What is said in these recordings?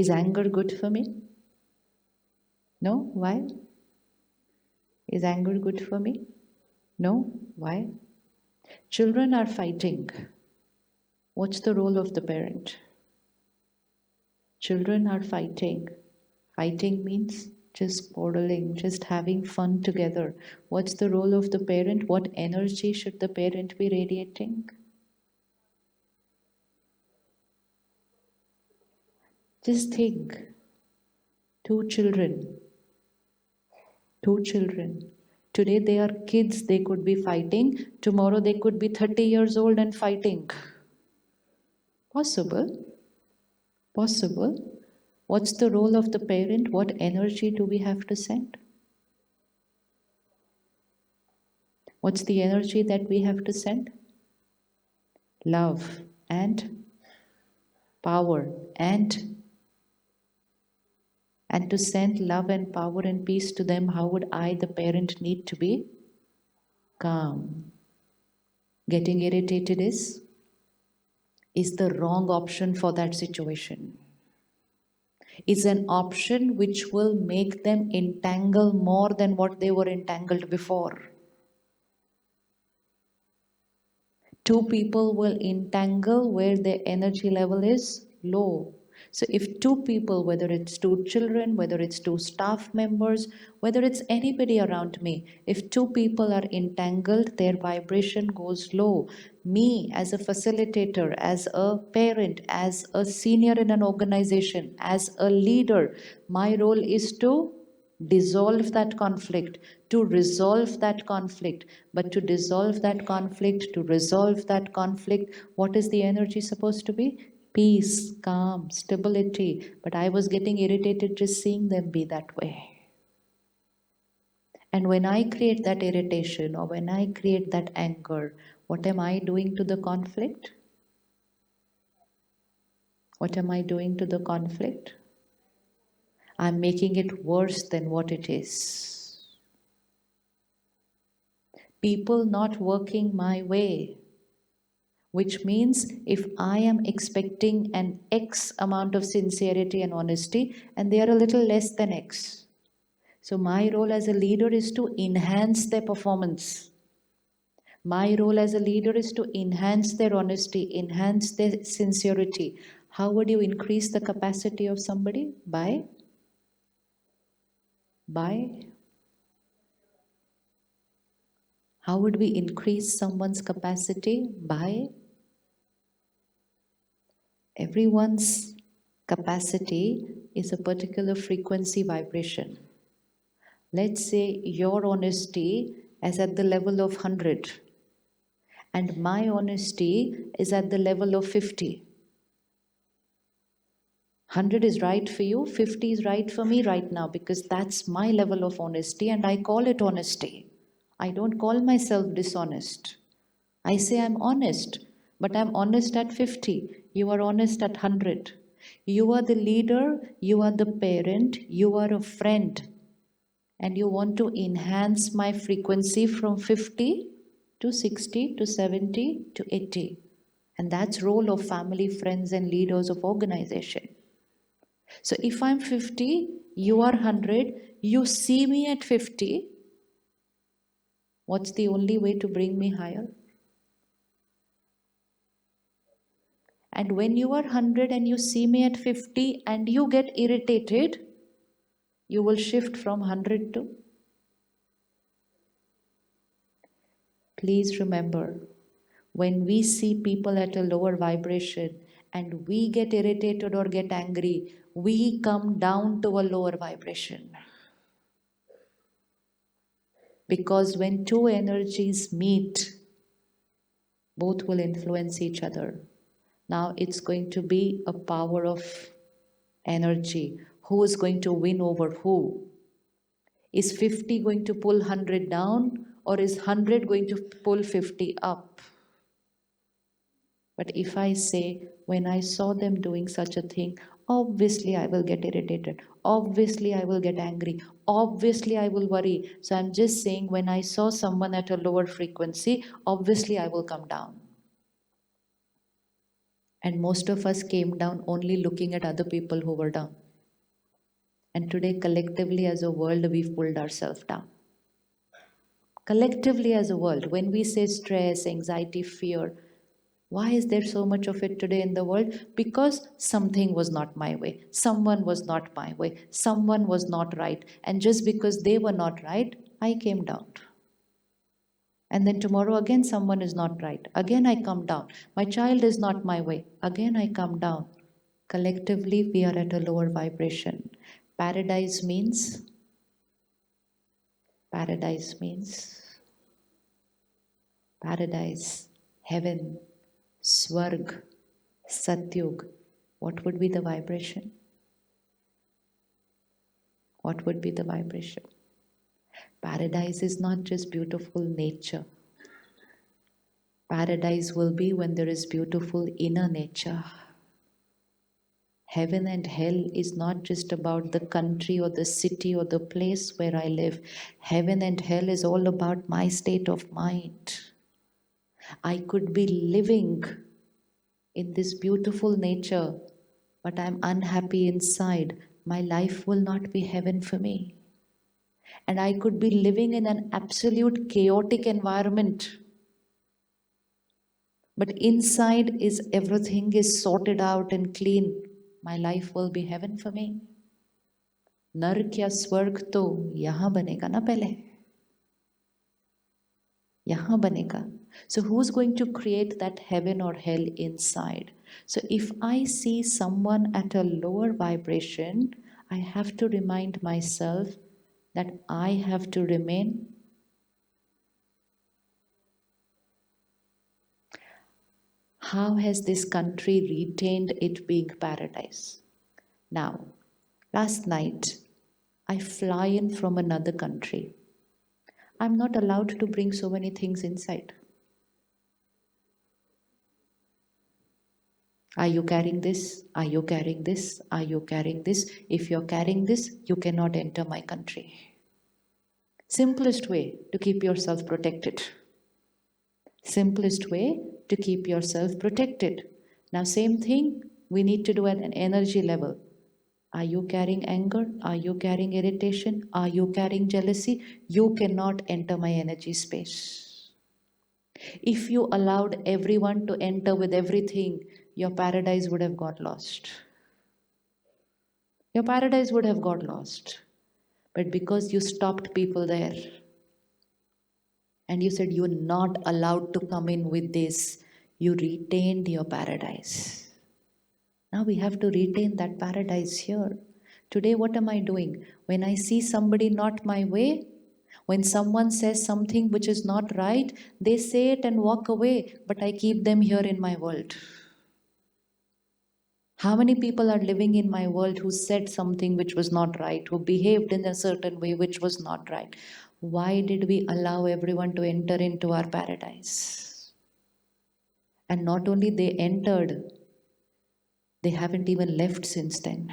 Is anger good for me? No? Why? Is anger good for me? No? Why? Children are fighting. What's the role of the parent? Children are fighting. Fighting means just quarreling, just having fun together. What's the role of the parent? What energy should the parent be radiating? Just think. Two children. Two children. Today they are kids, they could be fighting. Tomorrow they could be 30 years old and fighting. Possible. Possible. What's the role of the parent? What energy do we have to send? What's the energy that we have to send? Love and power and to send love and power and peace to them, how would I, the parent, need to be? Calm. Getting irritated is the wrong option for that situation. Is an option which will make them entangle more than what they were entangled before. Two people will entangle where their energy level is low. So if two people, whether it's two children, whether it's two staff members, whether it's anybody around me, if two people are entangled, their vibration goes low. Me as a facilitator, as a parent, as a senior in an organization, as a leader, my role is to dissolve that conflict, to resolve that conflict. But to dissolve that conflict, to resolve that conflict, what is the energy supposed to be? Peace, calm, stability. But I was getting irritated just seeing them be that way. And when I create that irritation or when I create that anger, what am I doing to the conflict? What am I doing to the conflict? I'm making it worse than what it is. People not working my way, which means if I am expecting an X amount of sincerity and honesty and they are a little less than X. So my role as a leader is to enhance their performance. My role as a leader is to enhance their honesty, enhance their sincerity. How would you increase the capacity of somebody? By how would we increase someone's capacity? By everyone's capacity is a particular frequency vibration. Let's say your honesty is at the level of 100 and my honesty is at the level of 50. 100 is right for you, 50 is right for me right now because that's my level of honesty and I call it honesty. I don't call myself dishonest. I say I'm honest, but I'm honest at 50. You are honest at 100. You are the leader, you are the parent, you are a friend. And you want to enhance my frequency from 50 to 60 to 70 to 80. And that's role of family, friends and leaders of organization. So if I'm 50, you are 100, you see me at 50, what's the only way to bring me higher? And when you are 100 and you see me at 50 and you get irritated, you will shift from 100 to. Please remember, when we see people at a lower vibration and we get irritated or get angry, we come down to a lower vibration. Because when two energies meet, both will influence each other. Now it's going to be a power of energy. Who is going to win over who? Is 50 going to pull 100 down or is 100 going to pull 50 up? But if I say, when I saw them doing such a thing, obviously I will get irritated. Obviously I will get angry. Obviously I will worry. So I'm just saying, when I saw someone at a lower frequency, obviously I will come down. And most of us came down only looking at other people who were down. And today, collectively as a world, we've pulled ourselves down. Collectively as a world, when we say stress, anxiety, fear, why is there so much of it today in the world? Because something was not my way. Someone was not my way. Someone was not right. And just because they were not right, I came down. And then tomorrow again, someone is not right. Again, I come down. My child is not my way. Again, I come down. Collectively, we are at a lower vibration. Paradise means, paradise means, paradise, heaven, Swarg, Satyug. What would be the vibration? What would be the vibration? Paradise is not just beautiful nature. Paradise will be when there is beautiful inner nature. Heaven and hell is not just about the country or the city or the place where I live. Heaven and hell is all about my state of mind. I could be living in this beautiful nature, but I'm unhappy inside. My life will not be heaven for me. And I could be living in an absolute chaotic environment, but inside is everything is sorted out and clean. My life will be heaven for me. नर्क या स्वर्ग तो यहाँ बनेगा ना पहले, यहाँ बनेगा. So who's going to create that heaven or hell inside? So if I see someone at a lower vibration, I have to remind myself that I have to remain. How has this country retained it being paradise? Now, last night, I fly in from another country. I'm not allowed to bring so many things inside. Are you carrying this? Are you carrying this? Are you carrying this? If you're carrying this, you cannot enter my country. Simplest way to keep yourself protected. Simplest way to keep yourself protected. Now, same thing we need to do at an energy level. Are you carrying anger? Are you carrying irritation? Are you carrying jealousy? You cannot enter my energy space. If you allowed everyone to enter with everything, your paradise would have got lost. Your paradise would have got lost. But because you stopped people there and you said you're not allowed to come in with this, you retained your paradise. Now we have to retain that paradise here. Today, what am I doing? When I see somebody not my way, when someone says something which is not right, they say it and walk away, but I keep them here in my world. How many people are living in my world who said something which was not right, who behaved in a certain way which was not right? Why did we allow everyone to enter into our paradise? And not only they entered, they haven't even left since then.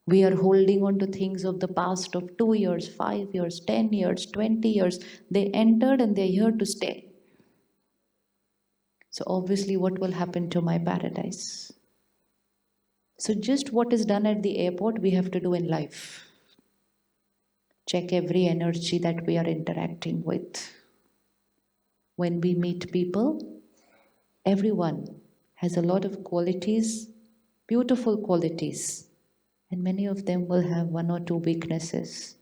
We are holding on to things of the past of 2 years, 5 years, 10 years, 20 years. They entered and they're here to stay. So obviously, what will happen to my paradise? So just what is done at the airport, we have to do in life. Check every energy that we are interacting with. When we meet people, everyone has a lot of qualities, beautiful qualities, and many of them will have one or two weaknesses.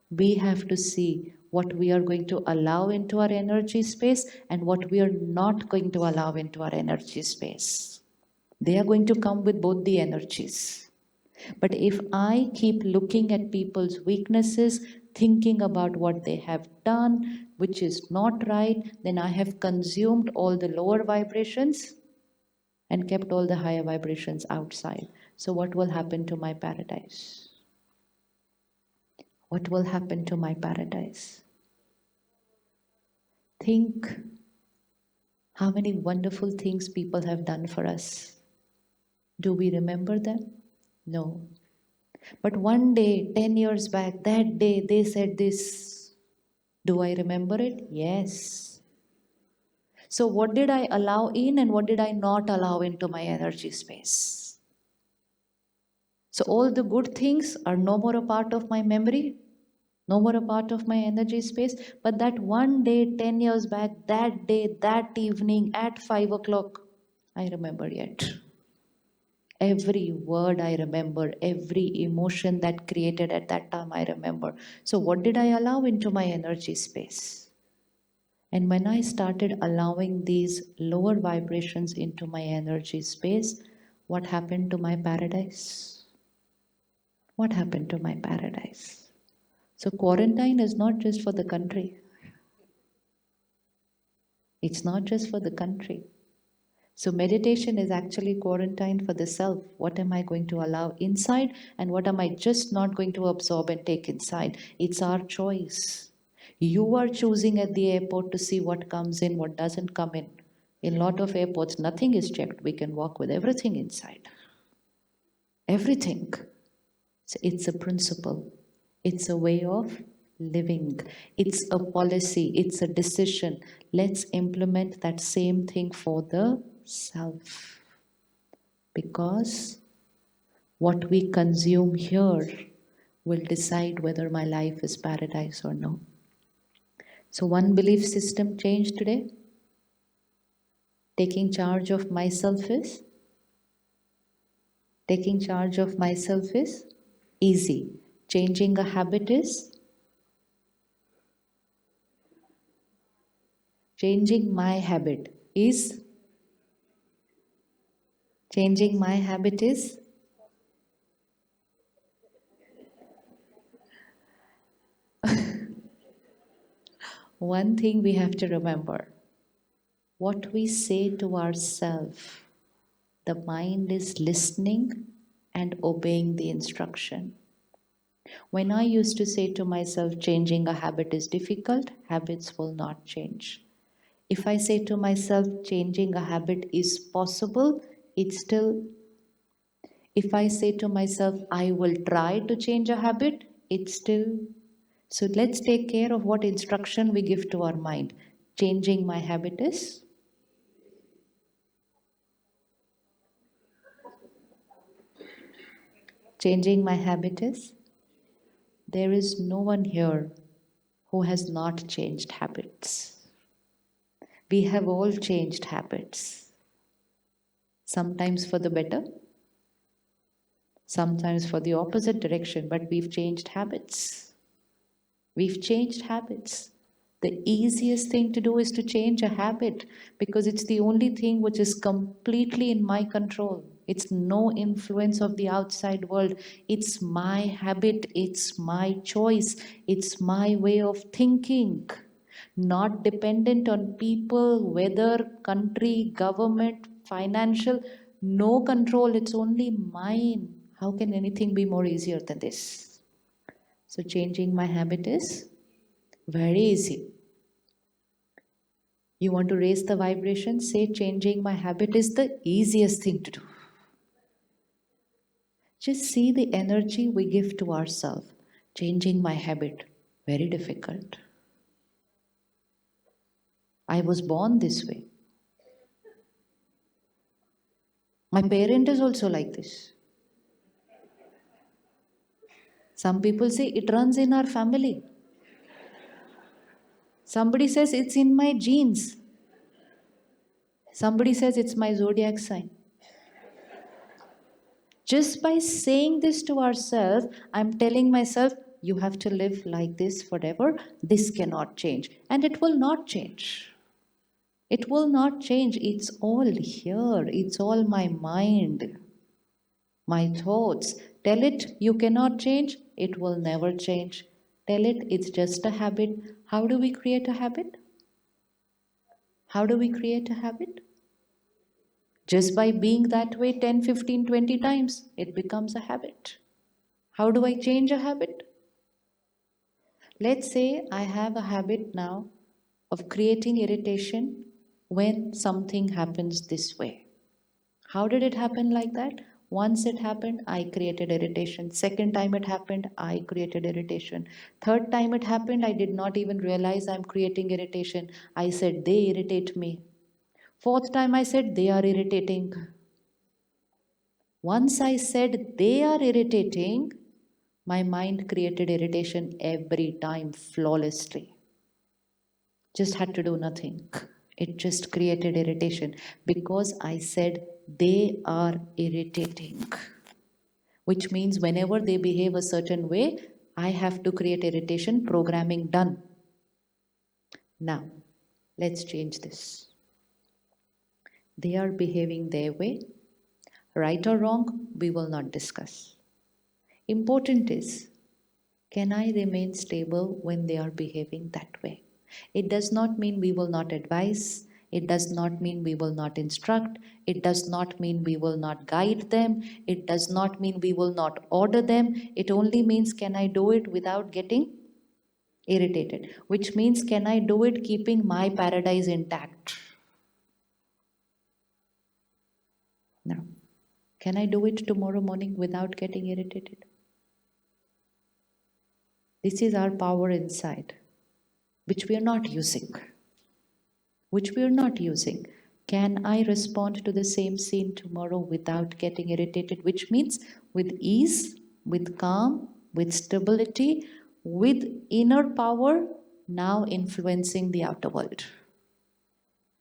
We have to see what we are going to allow into our energy space and what we are not going to allow into our energy space. They are going to come with both the energies. But if I keep looking at people's weaknesses, thinking about what they have done, which is not right, then I have consumed all the lower vibrations and kept all the higher vibrations outside. So, what will happen to my paradise? What will happen to my paradise? Think how many wonderful things people have done for us. Do we remember them? No. But one day, 10 years back, that day they said this. Do I remember it? Yes. So, what did I allow in and what did I not allow into my energy space? So, all the good things are no more a part of my memory, no more a part of my energy space. But that one day, 10 years back, that day, that evening at 5 o'clock, I remember yet. Every word I remember, every emotion that created at that time I remember. So, what did I allow into my energy space? And when I started allowing these lower vibrations into my energy space, what happened to my paradise? What happened to my paradise? So, quarantine is not just for the country, it's not just for the country. So, meditation is actually quarantine for the self. What am I going to allow inside, and what am I just not going to absorb and take inside? It's our choice. You are choosing at the airport to see what comes in, what doesn't come in. In a lot of airports, nothing is checked. We can walk with everything inside. Everything. So it's a principle, it's a way of living, it's a policy, it's a decision. Let's implement that same thing for the self. Because what we consume here will decide whether my life is paradise or no. So, one belief system change today. Taking charge of myself is Taking charge of myself is easy. Changing a habit is Changing my habit is Changing my habit is one thing we have to remember. What we say to ourselves, the mind is listening and obeying the instruction. When I used to say to myself, changing a habit is difficult, habits will not change. If I say to myself, changing a habit is possible, it's still, if I say to myself, I will try to change a habit, it's still. So let's take care of what instruction we give to our mind. Changing my habit is, Changing my habit is, there is no one here who has not changed habits. We have all changed habits, sometimes for the better, sometimes for the opposite direction, but we've changed habits. We've changed habits. The easiest thing to do is to change a habit because it's the only thing which is completely in my control. It's no influence of the outside world. It's my habit, it's my choice, it's my way of thinking. Not dependent on people, weather, country, government, financial, no control. It's only mine. How can anything be more easier than this? So, changing my habit is very easy. You want to raise the vibration? Say, changing my habit is the easiest thing to do. Just see the energy we give to ourselves. Changing my habit, very difficult. I was born this way. My parent is also like this. Some people say it runs in our family. Somebody says it's in my genes. Somebody says it's my zodiac sign. Just by saying this to ourselves, I'm telling myself, you have to live like this forever. This cannot change. And it will not change. It will not change. It's all here. It's all my mind, my thoughts. Tell it you cannot change. It will never change. Tell it it's just a habit. How do we create a habit? How do we create a habit? Just by being that way 10, 15, 20 times, it becomes a habit. How do I change a habit? Let's say I have a habit now of creating irritation when something happens this way. How did it happen like that? Once it happened, I created irritation. Second time it happened, I created irritation. Third time it happened, I did not even realize I'm creating irritation. I said, they irritate me. Fourth time I said, they are irritating. Once I said, they are irritating, my mind created irritation every time flawlessly. Just had to do nothing. It just created irritation because I said, they are irritating. Which means whenever they behave a certain way, I have to create irritation, programming done. Now, let's change this. They are behaving their way. Right or wrong, we will not discuss. Important is, can I remain stable when they are behaving that way? It does not mean we will not advise. It does not mean we will not instruct. It does not mean we will not guide them. It does not mean we will not order them. It only means, can I do it without getting irritated? Which means, can I do it keeping my paradise intact? Now, can I do it tomorrow morning without getting irritated? This is our power inside, which we are not using. Which we are not using. Can I respond to the same scene tomorrow without getting irritated? Which means with ease, with calm, with stability, with inner power now influencing the outer world.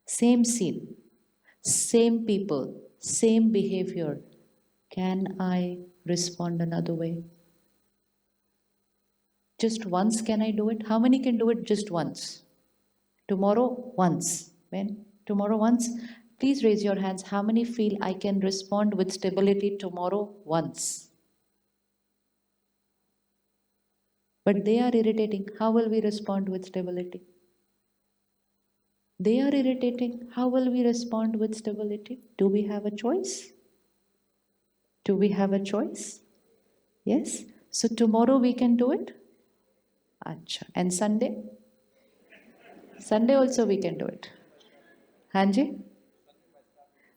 Same scene, same people, same behavior. Can I respond another way? Just once can I do it? How many can do it just once? Tomorrow, once. When? Tomorrow, once. Please raise your hands. How many feel I can respond with stability tomorrow, once? But they are irritating. How will we respond with stability? They are irritating. How will we respond with stability? Do we have a choice? Do we have a choice? Yes. So tomorrow we can do it. Acha. And Sunday? Sunday also we can do it. Hanji?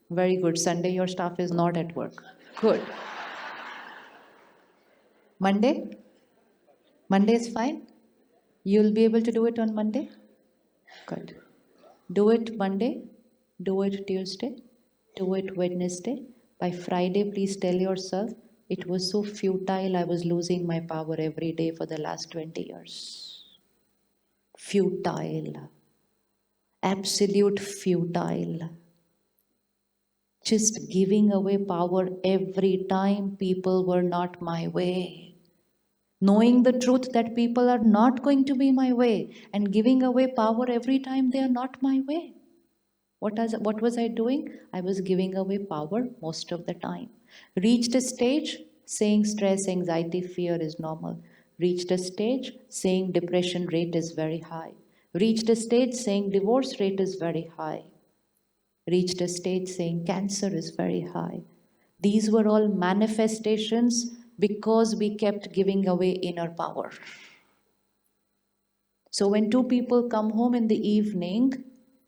Very good. Sunday your staff is not at work. Good. Monday? Monday is fine? You'll be able to do it on Monday? Good. Do it Monday, do it Tuesday, do it Wednesday. By Friday, please tell yourself, it was so futile, I was losing my power every day for the last 20 years. Futile. Absolute futile. Just giving away power every time people were not my way. Knowing the truth that people are not going to be my way and giving away power every time they are not my way. What was I doing? I was giving away power most of the time. Reached a stage saying stress, anxiety, fear is normal. Reached a stage saying depression rate is very high. Reached a stage saying divorce rate is very high. Reached a stage saying cancer is very high. These were all manifestations because we kept giving away inner power. So when two people come home in the evening,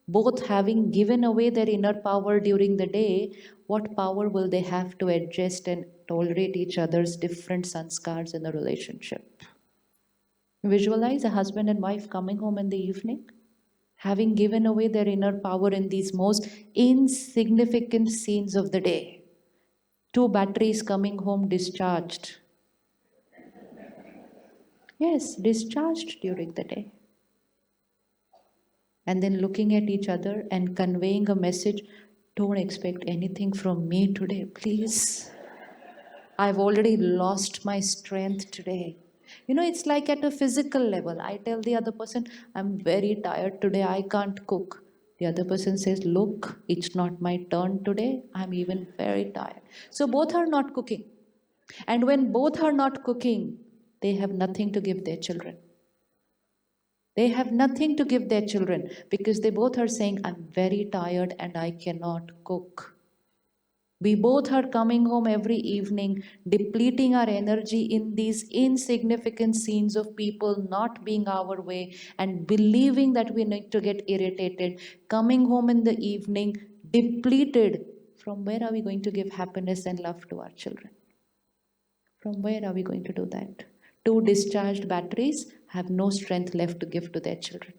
both having given away their inner power during the day, what power will they have to adjust and tolerate each other's different sanskars in the relationship? Visualize a husband and wife coming home in the evening, having given away their inner power in these most insignificant scenes of the day. Two batteries coming home discharged. Yes, discharged during the day. And then looking at each other and conveying a message, don't expect anything from me today, please. I've already lost my strength today. You know, it's like at a physical level. I tell the other person, I'm very tired today, I can't cook. The other person says, look, it's not my turn today, I'm even very tired. So both are not cooking. And when both are not cooking, they have nothing to give their children. They have nothing to give their children because they both are saying, I'm very tired and I cannot cook. We both are coming home every evening, depleting our energy in these insignificant scenes of people not being our way and believing that we need to get irritated. Coming home in the evening, depleted. From where are we going to give happiness and love to our children? From where are we going to do that? Two discharged batteries have no strength left to give to their children.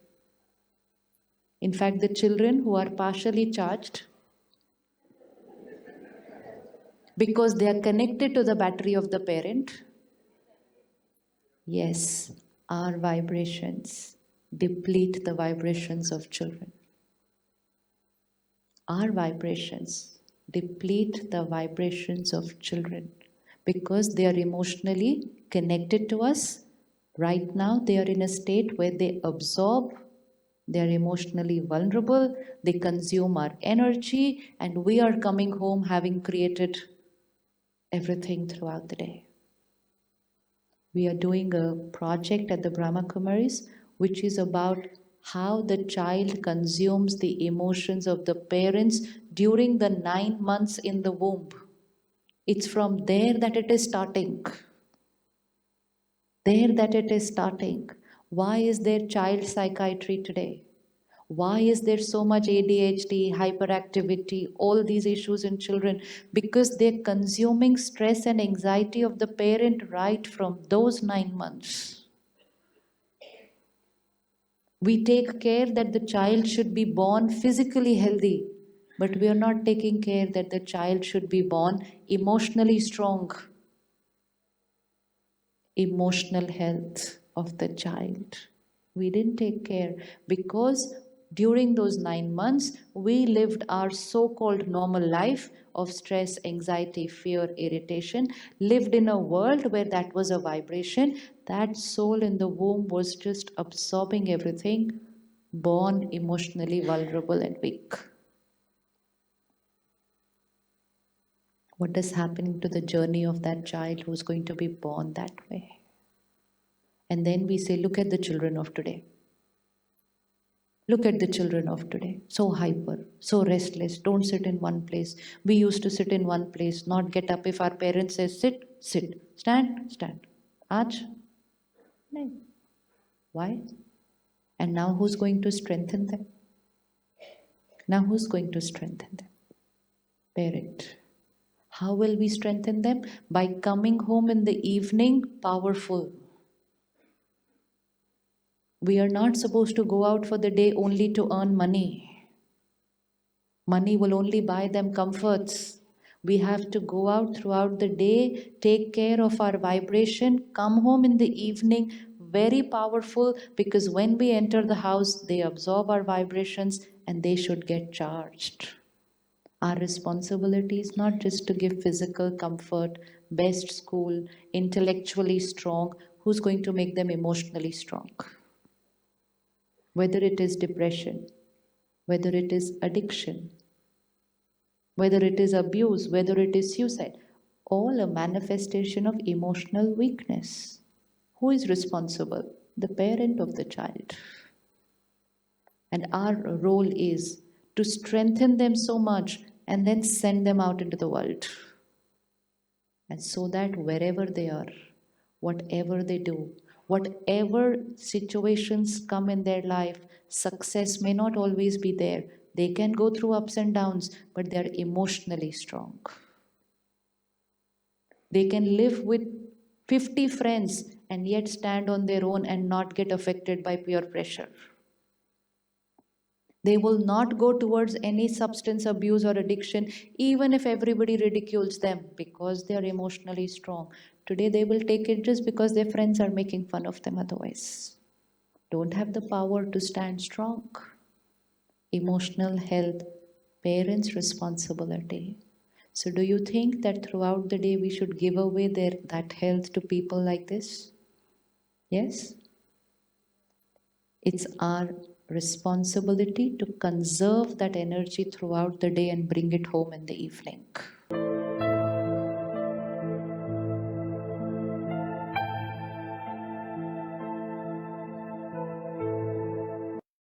In fact, the children who are partially charged, because they are connected to the battery of the parent, yes, our vibrations deplete the vibrations of children. Our vibrations deplete the vibrations of children because they are emotionally connected to us. Right now, they are in a state where they absorb, they are emotionally vulnerable, they consume our energy, and we are coming home having created everything throughout the day. We are doing a project at the Brahma Kumaris which is about how the child consumes the emotions of the parents during the 9 months in the womb. It's from there that it is starting. There that it is starting. Why is there child psychiatry today? Why is there so much ADHD, hyperactivity, all these issues in children? Because they're consuming stress and anxiety of the parent right from those 9 months. We take care that the child should be born physically healthy, but we are not taking care that the child should be born emotionally strong. Emotional health of the child. We didn't take care because during those 9 months, we lived our so called normal life of stress, anxiety, fear, irritation, lived in a world where that was a vibration. That soul in the womb was just absorbing everything, born emotionally vulnerable and weak. What is happening to the journey of that child who's going to be born that way? And then we say, look at the children of today. Look at the children of today. So hyper, so restless, don't sit in one place. We used to sit in one place, not get up. If our parents say sit, sit. Stand, stand. Aaj? No. Why? And now who's going to strengthen them? Now who's going to strengthen them? Parent. How will we strengthen them? By coming home in the evening powerful. We are not supposed to go out for the day only to earn money. Money will only buy them comforts. We have to go out throughout the day, take care of our vibration, come home in the evening, very powerful because when we enter the house, they absorb our vibrations and they should get charged. Our responsibility is not just to give physical comfort, best school, intellectually strong, who's going to make them emotionally strong? Whether it is depression, whether it is addiction, whether it is abuse, whether it is suicide, all a manifestation of emotional weakness. Who is responsible? The parent of the child. And our role is to strengthen them so much and then send them out into the world. And so that wherever they are, whatever they do, whatever situations come in their life, success may not always be there. They can go through ups and downs, but they are emotionally strong. They can live with 50 friends and yet stand on their own and not get affected by peer pressure. They will not go towards any substance abuse or addiction, even if everybody ridicules them because they are emotionally strong. Today, they will take it just because their friends are making fun of them otherwise. Don't have the power to stand strong. Emotional health, parents' responsibility. So, do you think that throughout the day we should give away that health to people like this? Yes? It's our responsibility to conserve that energy throughout the day and bring it home in the evening.